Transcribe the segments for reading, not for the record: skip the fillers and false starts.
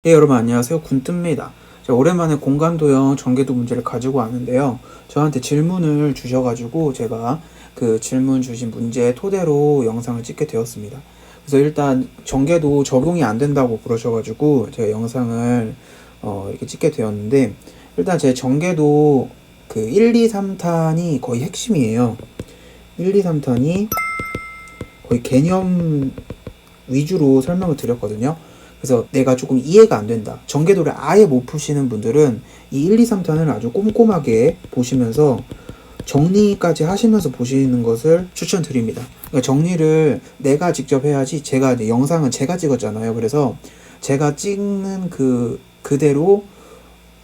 네, 여러분 안녕하세요. 군뜸입니다. 제가 오랜만에 공간도형 전개도 문제를 가지고 왔는데요. 저한테 질문을 주셔가지고 제가 그 질문 주신 문제 토대로 영상을 찍게 되었습니다. 그래서 일단 전개도 적용이 안 된다고 그러셔가지고 제가 영상을 이렇게 찍게 되었는데, 일단 제 전개도 그 1, 2, 3탄이 거의 핵심이에요. 1, 2, 3탄이 거의 개념 위주로 설명을 드렸거든요. 그래서 내가 조금 이해가 안 된다, 전개도를 아예 못 푸시는 분들은 이 1, 2, 3탄을 아주 꼼꼼하게 보시면서 정리까지 하시면서 보시는 것을 추천드립니다. 그러니까 정리를 내가 직접 해야지, 제가 영상은 제가 찍었잖아요. 그래서 제가 찍는 그대로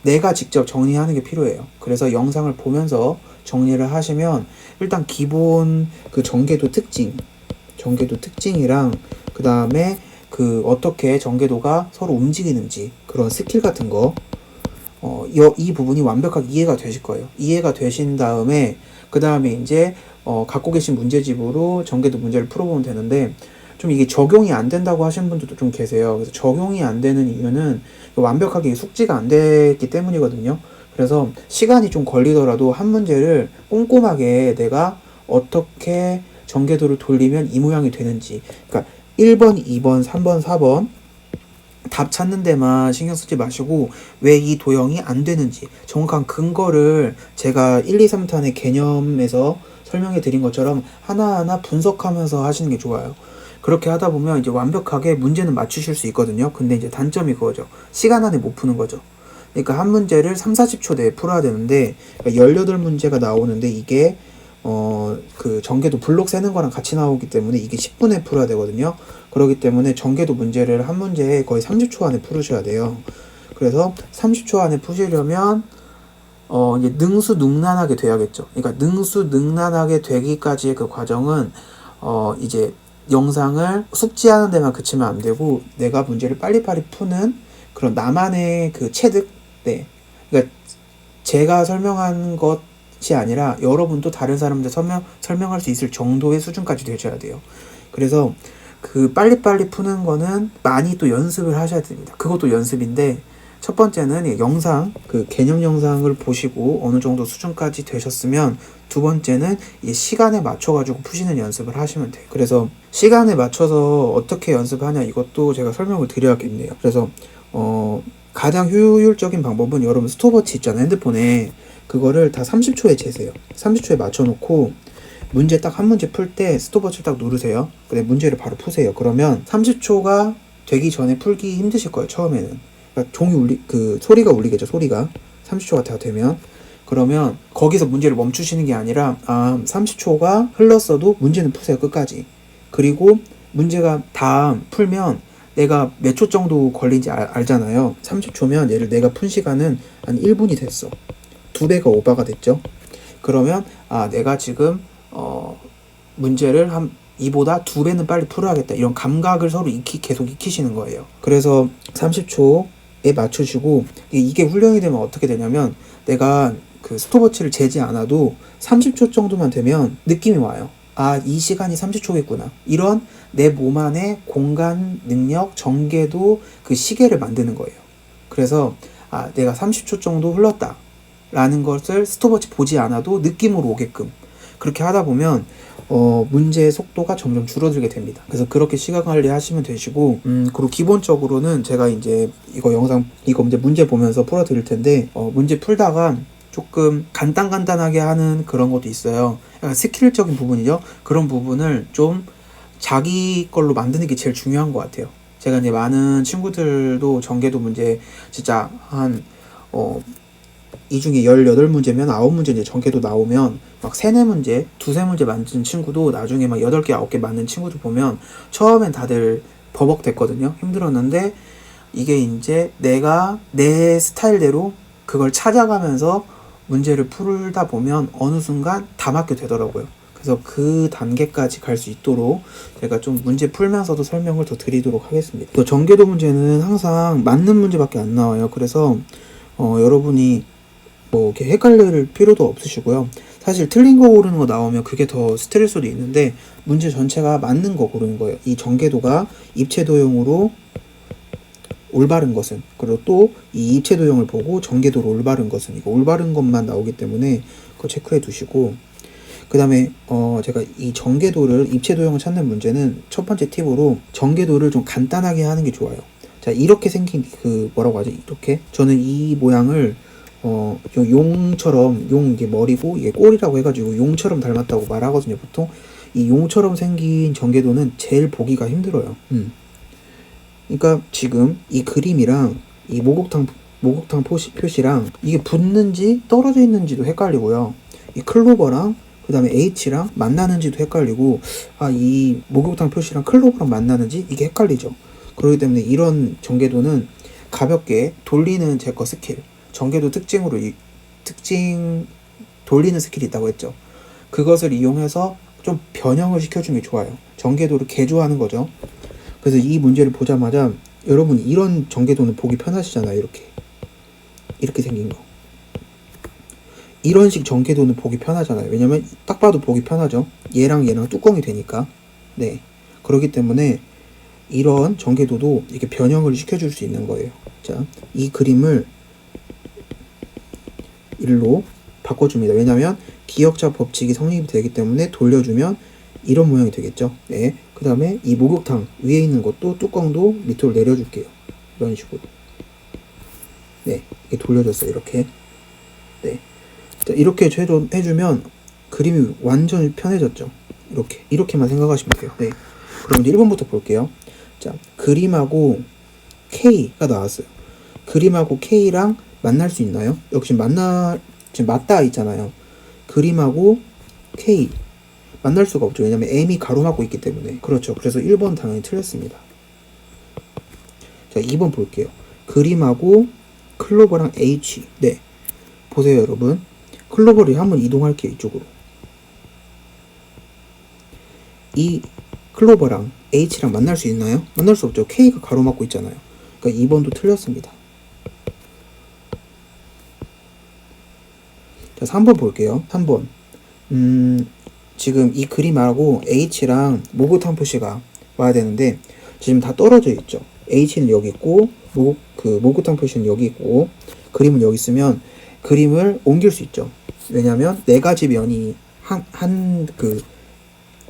내가 직접 정리하는 게 필요해요. 그래서 영상을 보면서 정리를 하시면 일단 기본 그 전개도 특징이랑 그 다음에 어떻게 전개도가 서로 움직이는지 그런 스킬 같은 거, 이 부분이 완벽하게 이해가 되실 거예요. 이해가 되신 다음에 그 다음에 이제 갖고 계신 문제집으로 전개도 문제를 풀어보면 되는데, 좀 이게 적용이 안 된다고 하시는 분들도 좀 계세요. 그래서 적용이 안 되는 이유는 완벽하게 숙지가 안 됐기 때문이거든요. 그래서 시간이 좀 걸리더라도 한 문제를 꼼꼼하게 내가 어떻게 전개도를 돌리면 이 모양이 되는지, 그러니까 1번, 2번, 3번, 4번 답 찾는 데만 신경 쓰지 마시고 왜 이 도형이 안 되는지 정확한 근거를 제가 1, 2, 3탄의 개념에서 설명해 드린 것처럼 하나하나 분석하면서 하시는 게 좋아요. 그렇게 하다 보면 이제 완벽하게 문제는 맞추실 수 있거든요. 근데 이제 단점이 그거죠. 시간 안에 못 푸는 거죠. 그러니까 한 문제를 3, 40초 내에 풀어야 되는데, 그러니까 18문제가 나오는데 이게 그 전개도 블록 세는 거랑 같이 나오기 때문에 이게 10분에 풀어야 되거든요. 그렇기 때문에 전개도 문제를 한 문제에 거의 30초 안에 풀으셔야 돼요. 그래서 30초 안에 푸시려면 이제 능수능란하게 돼야겠죠. 그러니까 능수능란하게 되기까지의 그 과정은 이제 영상을 숙지하는 데만 그치면 안 되고 내가 문제를 빨리빨리 푸는 그런 나만의 그 체득, 네. 그러니까 제가 설명한 것이 아니라 여러분도 다른 사람들 설명할 수 있을 정도의 수준까지 되셔야 돼요. 그래서 그 빨리빨리 푸는 거는 많이 또 연습을 하셔야 됩니다. 그것도 연습인데, 첫 번째는 영상, 그 개념 영상을 보시고 어느 정도 수준까지 되셨으면, 두 번째는 이 시간에 맞춰가지고 푸시는 연습을 하시면 돼요. 그래서 시간에 맞춰서 어떻게 연습하냐, 이것도 제가 설명을 드려야겠네요. 그래서 가장 효율적인 방법은 여러분 스톱워치 있잖아요, 핸드폰에. 그거를 다 30초에 재세요. 30초에 맞춰놓고 문제 딱 한 문제 풀 때 스톱워치를 딱 누르세요. 근데 문제를 바로 푸세요. 그러면 30초가 되기 전에 풀기 힘드실 거예요, 처음에는. 그러니까 소리가 울리겠죠, 소리가. 30초가 다 되면. 그러면 거기서 문제를 멈추시는 게 아니라 30초가 흘렀어도 문제는 푸세요, 끝까지. 그리고 문제가 다 풀면 내가 몇 초 정도 걸린지 알잖아요. 30초면 얘를 내가 푼 시간은 한 1분이 됐어. 2배가 오버가 됐죠. 그러면 내가 지금 문제를 이보다 2배는 빨리 풀어야겠다, 이런 감각을 서로 계속 익히시는 거예요. 그래서 30초에 맞추시고, 이게 훈련이 되면 어떻게 되냐면, 내가 그 스톱워치를 재지 않아도 30초 정도만 되면 느낌이 와요. 이 시간이 30초겠구나. 이런 내 몸 안에 공간 능력, 전개도 그 시계를 만드는 거예요. 그래서 내가 30초 정도 흘렀다 라는 것을 스톱워치 보지 않아도 느낌으로 오게끔 그렇게 하다 보면 문제의 속도가 점점 줄어들게 됩니다. 그래서 그렇게 시간 관리 하시면 되시고, 그리고 기본적으로는 제가 이제 이거 이제 문제 보면서 풀어 드릴 텐데, 문제 풀다가 조금 간단하게 하는 그런 것도 있어요. 약간 스킬적인 부분이죠. 그런 부분을 좀 자기 걸로 만드는 게 제일 중요한 것 같아요. 제가 이제 많은 친구들도 전개도 문제 진짜 이 중에 18문제면 9문제 이제 전개도 나오면 막 3, 4문제, 2, 3문제 만든 친구도 나중에 막 8개, 9개 만든 친구들 보면 처음엔 다들 버벅댔거든요. 힘들었는데 이게 이제 내가 내 스타일대로 그걸 찾아가면서 문제를 풀다 보면 어느 순간 다 맞게 되더라고요. 그래서 그 단계까지 갈 수 있도록 제가 좀 문제 풀면서도 설명을 더 드리도록 하겠습니다. 또 전개도 문제는 항상 맞는 문제밖에 안 나와요. 그래서 여러분이 이렇게 헷갈릴 필요도 없으시고요. 사실 틀린 거 고르는 거 나오면 그게 더 스트레스도 있는데, 문제 전체가 맞는 거 고르는 거예요. 이 전개도가 입체 도형으로 올바른 것은, 그리고 또 이 입체 도형을 보고 전개도로 올바른 것은, 이거 올바른 것만 나오기 때문에 그거 체크해 두시고, 그 다음에 제가 이 전개도를, 입체 도형을 찾는 문제는 첫 번째 팁으로 전개도를 좀 간단하게 하는 게 좋아요. 자, 이렇게 생긴 그 뭐라고 하죠? 이렇게 저는 이 모양을 용처럼, 용 이게 머리고 이게 꼬리라고 해가지고 용처럼 닮았다고 말하거든요. 보통 이 용처럼 생긴 전개도는 제일 보기가 힘들어요. 그러니까 지금 이 그림이랑 이 목욕탕 표시랑 이게 붙는지 떨어져 있는지도 헷갈리고요. 이 클로버랑 그 다음에 H랑 만나는지도 헷갈리고, 이 목욕탕 표시랑 클로버랑 만나는지 이게 헷갈리죠. 그렇기 때문에 이런 전개도는 가볍게 돌리는 제거 스킬, 전개도 특징으로 돌리는 스킬이 있다고 했죠. 그것을 이용해서 좀 변형을 시켜주는 게 좋아요. 전개도를 개조하는 거죠. 그래서 이 문제를 보자마자 여러분 이런 전개도는 보기 편하시잖아요. 이렇게 생긴 거. 이런 식 전개도는 보기 편하잖아요. 왜냐면 딱 봐도 보기 편하죠. 얘랑 뚜껑이 되니까. 네. 그렇기 때문에 이런 전개도도 이렇게 변형을 시켜줄 수 있는 거예요. 자, 이 그림을 일로 바꿔줍니다. 왜냐면 기역자 법칙이 성립이 되기 때문에 돌려주면 이런 모양이 되겠죠. 네. 그 다음에 이 목욕탕 위에 있는 것도 뚜껑도 밑으로 내려줄게요. 이런 식으로. 네. 이게 돌려졌어요. 이렇게. 네. 자, 이렇게 해주면 그림이 완전히 편해졌죠. 이렇게만 생각하시면 돼요. 네. 그럼 이제 1번부터 볼게요. 자, 그림하고 K가 나왔어요. 그림하고 K랑 만날 수 있나요? 역시 지금 맞닿아 있잖아요. 그림하고 K 만날 수가 없죠. 왜냐면 M이 가로막고 있기 때문에. 그렇죠. 그래서 1번 당연히 틀렸습니다. 자, 2번 볼게요. 그림하고 클로버랑 H. 네. 보세요, 여러분. 클로버를 한번 이동할게요, 이쪽으로. 이 클로버랑 H랑 만날 수 있나요? 만날 수 없죠. K가 가로막고 있잖아요. 그러니까 2번도 틀렸습니다. 자, 3번 볼게요. 3번. 지금 이 그림하고 H랑 목욕탕 표시가 와야 되는데 지금 다 떨어져 있죠. H는 여기 있고 목욕탕 표시는 여기 있고 그림은 여기 있으면 그림을 옮길 수 있죠. 왜냐면 네 가지 면이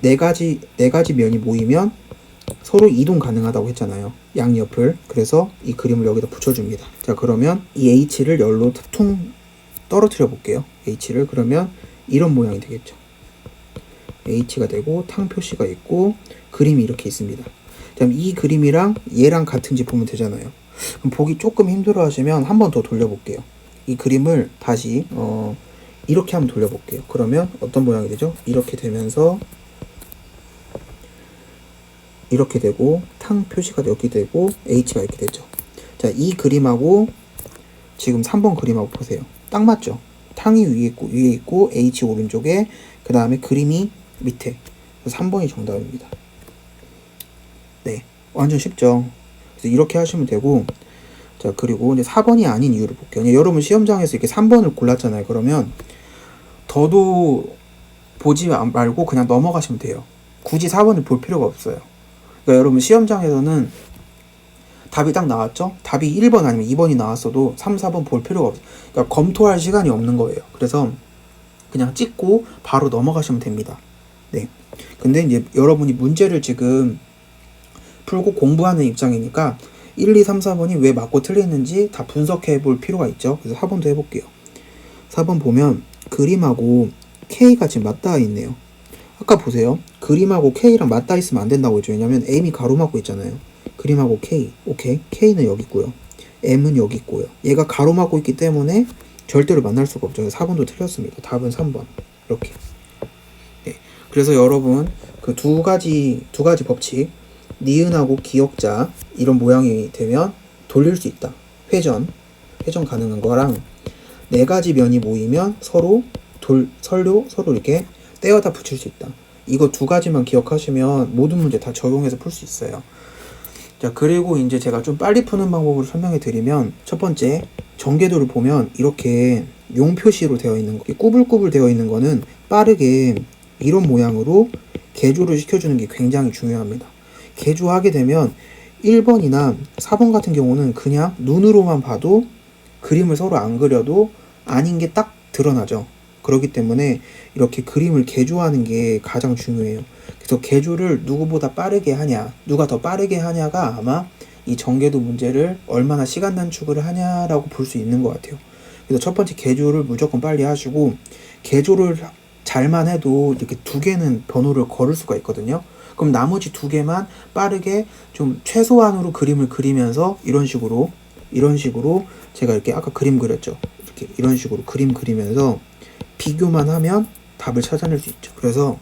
네 가지 면이 모이면 서로 이동 가능하다고 했잖아요. 양옆을. 그래서 이 그림을 여기다 붙여줍니다. 자, 그러면 이 H를 열로 퉁 떨어뜨려 볼게요. H를. 그러면 이런 모양이 되겠죠. H가 되고 탕 표시가 있고 그림이 이렇게 있습니다. 그럼 이 그림이랑 얘랑 같은지 보면 되잖아요. 그럼 보기 조금 힘들어 하시면 한 번 더 돌려볼게요. 이 그림을 다시 이렇게 한번 돌려볼게요. 그러면 어떤 모양이 되죠? 이렇게 되면서 이렇게 되고 탕 표시가 여기 되고 H가 이렇게 되죠. 자, 이 그림하고 지금 3번 그림하고 보세요. 딱 맞죠? 탕이 위에 있고 H 오른쪽에 그 다음에 그림이 밑에. 그래서 3번이 정답입니다. 네, 완전 쉽죠? 그래서 이렇게 하시면 되고, 자, 그리고 이제 4번이 아닌 이유를 볼게요. 여러분 시험장에서 이렇게 3번을 골랐잖아요. 그러면 더도 보지 말고 그냥 넘어가시면 돼요. 굳이 4번을 볼 필요가 없어요. 그러니까 여러분 시험장에서는 답이 딱 나왔죠? 답이 1번 아니면 2번이 나왔어도 3, 4번 볼 필요가 없어요. 그러니까 검토할 시간이 없는 거예요. 그래서 그냥 찍고 바로 넘어가시면 됩니다. 네. 근데 이제 여러분이 문제를 지금 풀고 공부하는 입장이니까 1, 2, 3, 4번이 왜 맞고 틀렸는지 다 분석해 볼 필요가 있죠. 그래서 4번도 해볼게요. 4번 보면 그림하고 K가 지금 맞닿아 있네요. 아까 보세요. 그림하고 K랑 맞닿아 있으면 안 된다고 했죠. 왜냐면 M이 가로막고 있잖아요. 그림하고 K. 오케이. K는 여기 있고요. M은 여기 있고요. 얘가 가로막고 있기 때문에 절대로 만날 수가 없죠. 4번도 틀렸습니다. 답은 3번. 이렇게. 네. 그래서 여러분 그 두 가지 법칙, 니은하고 기역자 이런 모양이 되면 돌릴 수 있다. 회전 가능한 거랑 네 가지 면이 모이면 서로 이렇게 떼어다 붙일 수 있다. 이거 두 가지만 기억하시면 모든 문제 다 적용해서 풀 수 있어요. 자, 그리고 이제 제가 좀 빨리 푸는 방법을 설명해 드리면, 첫 번째, 전개도를 보면 이렇게 용 표시로 되어 있는 거, 꾸불꾸불 되어 있는 거는 빠르게 이런 모양으로 개조를 시켜주는 게 굉장히 중요합니다. 개조하게 되면 1번이나 4번 같은 경우는 그냥 눈으로만 봐도 그림을 서로 안 그려도 아닌 게 딱 드러나죠. 그렇기 때문에 이렇게 그림을 개조하는 게 가장 중요해요. 그래서 개조를 누구보다 빠르게 하냐, 누가 더 빠르게 하냐가 아마 이 전개도 문제를 얼마나 시간 단축을 하냐라고 볼 수 있는 것 같아요. 그래서 첫 번째 개조를 무조건 빨리 하시고, 개조를 잘만 해도 이렇게 2개는 번호를 걸을 수가 있거든요. 그럼 나머지 2개만 빠르게 좀 최소한으로 그림을 그리면서 이런 식으로 제가 이렇게 아까 그림 그렸죠. 이렇게 이런 식으로 그림 그리면서 비교만 하면 답을 찾아낼 수 있죠. 그래서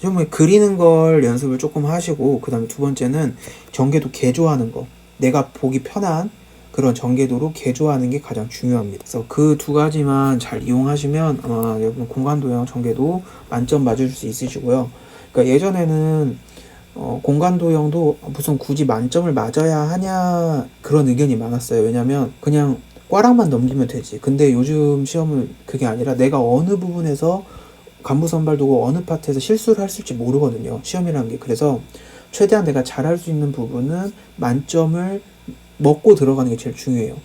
처음에 그리는 걸 연습을 조금 하시고, 그 다음에 2번째는 전개도 개조하는 거, 내가 보기 편한 그런 전개도로 개조하는 게 가장 중요합니다. 그래서 그 2가지만 잘 이용하시면 아마 여러분 공간도형 전개도 만점 맞을 수 있으시고요. 그러니까 예전에는 공간도형도 무슨 굳이 만점을 맞아야 하냐 그런 의견이 많았어요. 왜냐면 그냥 꽈락만 넘기면 되지. 근데 요즘 시험은 그게 아니라 내가 어느 부분에서 간부선발도고 어느 파트에서 실수를 할지 모르거든요, 시험이라는 게. 그래서 최대한 내가 잘할 수 있는 부분은 만점을 먹고 들어가는 게 제일 중요해요.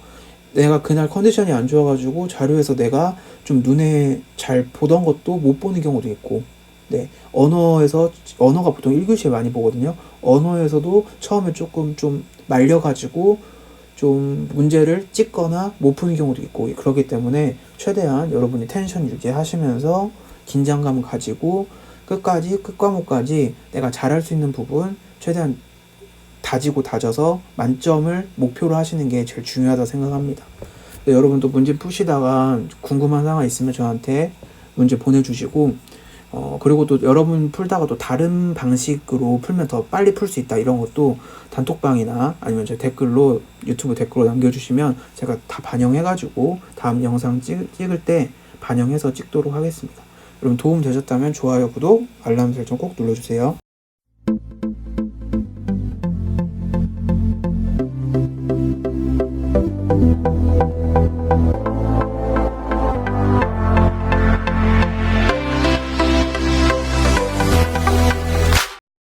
내가 그날 컨디션이 안 좋아가지고 자료에서 내가 좀 눈에 잘 보던 것도 못 보는 경우도 있고, 네, 언어가 보통 1교시에 많이 보거든요. 언어에서도 처음에 조금 좀 말려가지고 좀 문제를 찍거나 못 푸는 경우도 있고, 그렇기 때문에 최대한 여러분이 텐션 유지하시면서 긴장감 가지고 끝 과목까지 내가 잘할 수 있는 부분 최대한 다지고 다져서 만점을 목표로 하시는 게 제일 중요하다 생각합니다. 여러분도 문제 푸시다가 궁금한 상황 있으면 저한테 문제 보내주시고, 그리고 또 여러분 풀다가 또 다른 방식으로 풀면 더 빨리 풀 수 있다, 이런 것도 단톡방이나 아니면 제 댓글로, 유튜브 댓글로 남겨주시면 제가 다 반영해가지고 다음 영상 찍을 때 반영해서 찍도록 하겠습니다. 여러분 도움 되셨다면 좋아요, 구독, 알람 설정 꼭 눌러주세요.